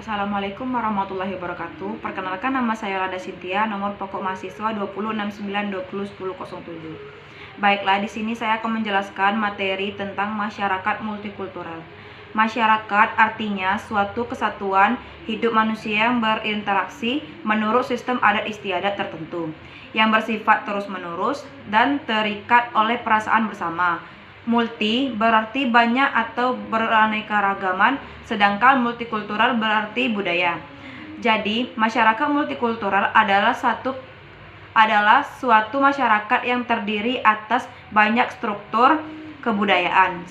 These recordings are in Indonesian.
Assalamualaikum warahmatullahi wabarakatuh. Perkenalkan, nama saya Lada Cynthia, nomor pokok mahasiswa 2069201007. Baiklah, di sini saya akan menjelaskan materi tentang masyarakat multikultural. Masyarakat artinya suatu kesatuan hidup manusia yang berinteraksi menurut sistem adat istiadat tertentu, yang bersifat terus-menerus dan terikat oleh perasaan bersama. Multi berarti banyak atau beraneka-ragaman, sedangkan multikultural berarti budaya. Jadi, masyarakat multikultural adalah suatu masyarakat yang terdiri atas banyak struktur kebudayaan,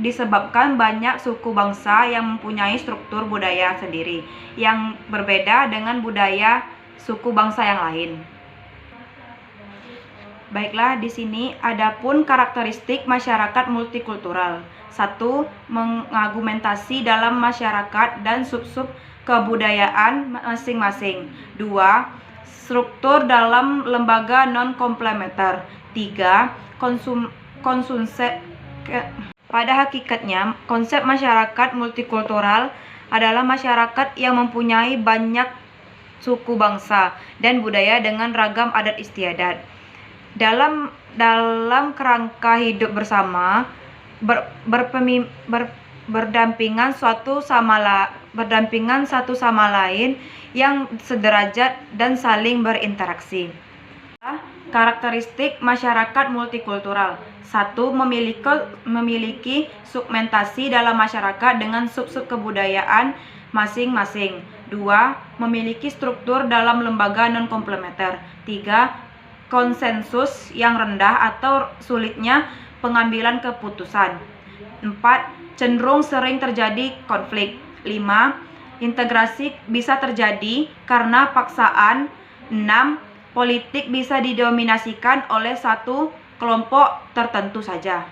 disebabkan banyak suku bangsa yang mempunyai struktur budaya sendiri yang berbeda dengan budaya suku bangsa yang lain. Baiklah, di sini adapun karakteristik masyarakat multikultural. 1. Mengargumentasi dalam masyarakat dan sub-sub kebudayaan masing-masing. 2. Struktur dalam lembaga non-komplementer. 3. Pada hakikatnya, konsep masyarakat multikultural adalah masyarakat yang mempunyai banyak suku bangsa dan budaya dengan ragam adat istiadat. Dalam kerangka hidup bersama, berdampingan satu sama lain yang sederajat dan saling berinteraksi. Karakteristik masyarakat multikultural. 1. Memiliki segmentasi dalam masyarakat dengan sub-sub kebudayaan masing-masing. 2. Memiliki struktur dalam lembaga non-komplementer. 3. Konsensus yang rendah atau sulitnya pengambilan keputusan. 4. Cenderung sering terjadi konflik. 5. Integrasi bisa terjadi karena paksaan. 6. Politik bisa didominasikan oleh satu kelompok tertentu saja.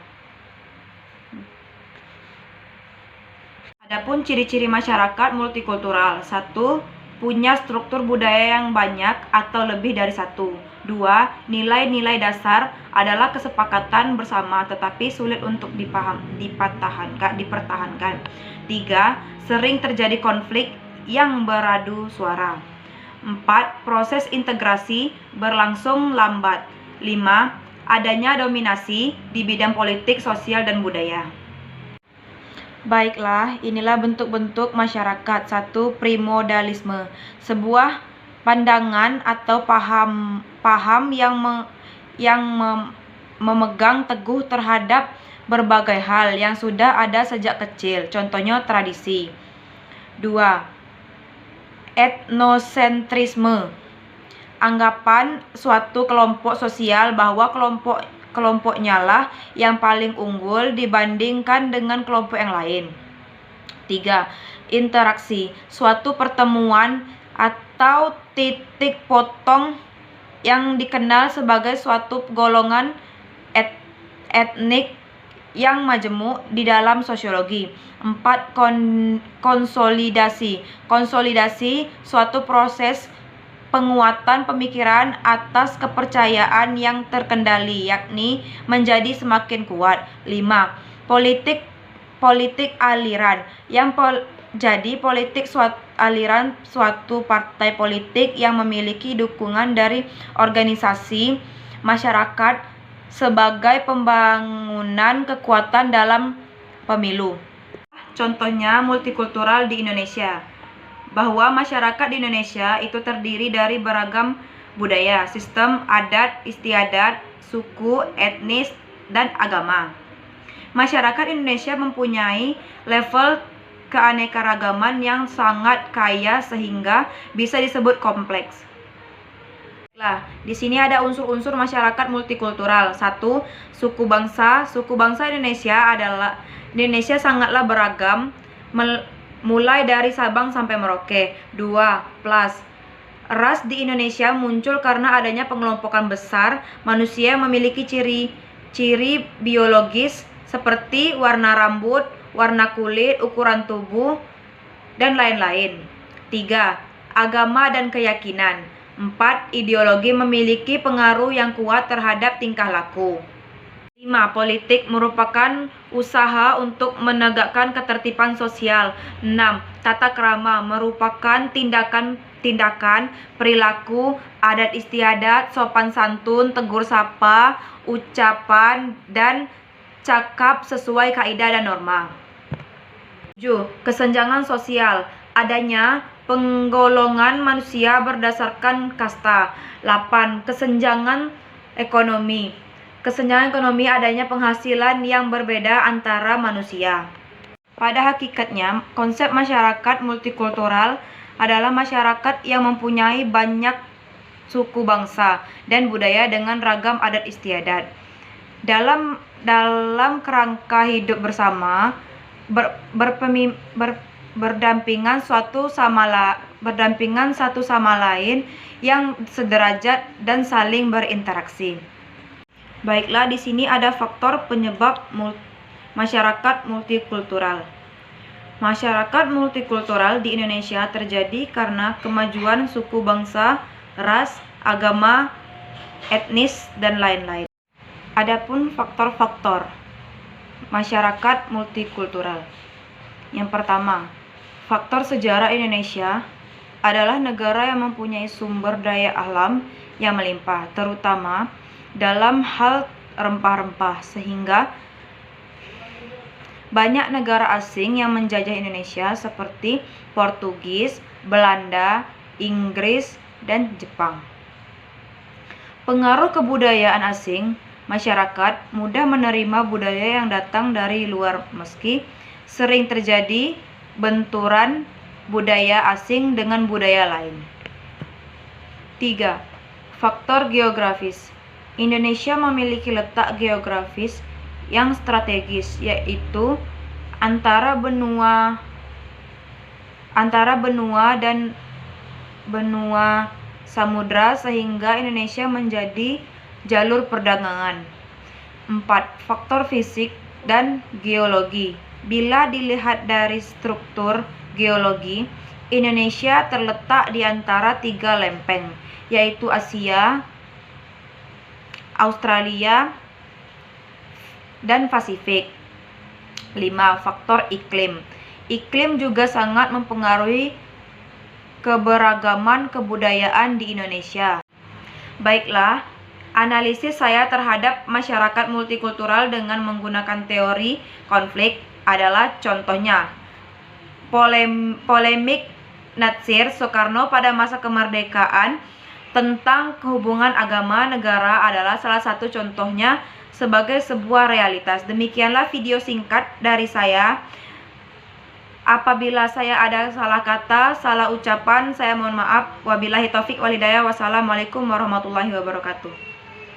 Adapun ciri-ciri masyarakat multikultural. 1. Punya struktur budaya yang banyak atau lebih dari satu. 2. Nilai-nilai dasar adalah kesepakatan bersama tetapi sulit untuk dipertahankan. 3. Sering terjadi konflik yang beradu suara. 4. Proses integrasi berlangsung lambat. 5. Adanya dominasi di bidang politik, sosial, dan budaya. Baiklah, inilah bentuk-bentuk masyarakat. 1. Primodalisme, sebuah pandangan atau paham yang memegang teguh terhadap berbagai hal yang sudah ada sejak kecil, contohnya tradisi. 2. Etnosentrisme, anggapan suatu kelompok sosial bahwa kelompoknya lah yang paling unggul dibandingkan dengan kelompok yang lain. 3. Interaksi, suatu pertemuan atau titik potong yang dikenal sebagai suatu golongan etnik yang majemuk di dalam sosiologi. 4. Konsolidasi, suatu proses penguatan pemikiran atas kepercayaan yang terkendali, yakni menjadi semakin kuat. 5. Politik aliran, jadi politik aliran suatu partai politik yang memiliki dukungan dari organisasi masyarakat sebagai pembangunan kekuatan dalam pemilu. Contohnya multikultural di Indonesia, bahwa masyarakat di Indonesia itu terdiri dari beragam budaya, sistem adat istiadat, suku, etnis, dan agama. Masyarakat Indonesia mempunyai level keanekaragaman yang sangat kaya sehingga bisa disebut kompleks. Nah, di sini ada unsur-unsur masyarakat multikultural. 1. Suku bangsa. Suku bangsa Indonesia sangatlah beragam, mulai dari Sabang sampai Merauke. 2. Ras di Indonesia muncul karena adanya pengelompokan besar manusia yang memiliki ciri biologis seperti warna rambut, warna kulit, ukuran tubuh, dan lain-lain. 3. Agama dan keyakinan. 4. Ideologi memiliki pengaruh yang kuat terhadap tingkah laku. 5. 5. Politik merupakan usaha untuk menegakkan ketertiban sosial. 6. Tata krama merupakan tindakan, perilaku, adat istiadat, sopan santun, tegur sapa, ucapan, dan cakap sesuai kaidah dan norma. 7. Kesenjangan sosial, adanya penggolongan manusia berdasarkan kasta. 8. Kesenjangan ekonomi, adanya penghasilan yang berbeda antara manusia. Pada hakikatnya, konsep masyarakat multikultural adalah masyarakat yang mempunyai banyak suku bangsa dan budaya dengan ragam adat istiadat. Dalam kerangka hidup bersama, berdampingan satu sama lain yang sederajat dan saling berinteraksi. Baiklah, di sini ada faktor penyebab masyarakat multikultural. Masyarakat multikultural di Indonesia terjadi karena kemajuan suku bangsa, ras, agama, etnis, dan lain-lain. Adapun faktor-faktor masyarakat multikultural. Yang pertama, faktor sejarah Indonesia adalah negara yang mempunyai sumber daya alam yang melimpah, terutama dalam hal rempah-rempah, sehingga banyak negara asing yang menjajah Indonesia seperti Portugis, Belanda, Inggris, dan Jepang. Pengaruh kebudayaan asing, masyarakat mudah menerima budaya yang datang dari luar meski sering terjadi benturan budaya asing dengan budaya lain. 3. Faktor geografis. Indonesia memiliki letak geografis yang strategis, yaitu antara benua dan benua samudra, sehingga Indonesia menjadi jalur perdagangan. 4. Faktor fisik dan geologi. Bila dilihat dari struktur geologi, Indonesia terletak di antara 3 lempeng, yaitu Asia, Australia, dan Pasifik. 5. Faktor iklim. Iklim juga sangat mempengaruhi keberagaman kebudayaan di Indonesia. Baiklah, analisis saya terhadap masyarakat multikultural dengan menggunakan teori konflik adalah contohnya polemik Natsir Soekarno pada masa kemerdekaan tentang hubungan agama negara adalah salah satu contohnya sebagai sebuah realitas. Demikianlah video singkat dari saya. Apabila saya ada salah kata, salah ucapan, saya mohon maaf. Wabillahi taufik wal hidayah. Wassalamualaikum warahmatullahi wabarakatuh.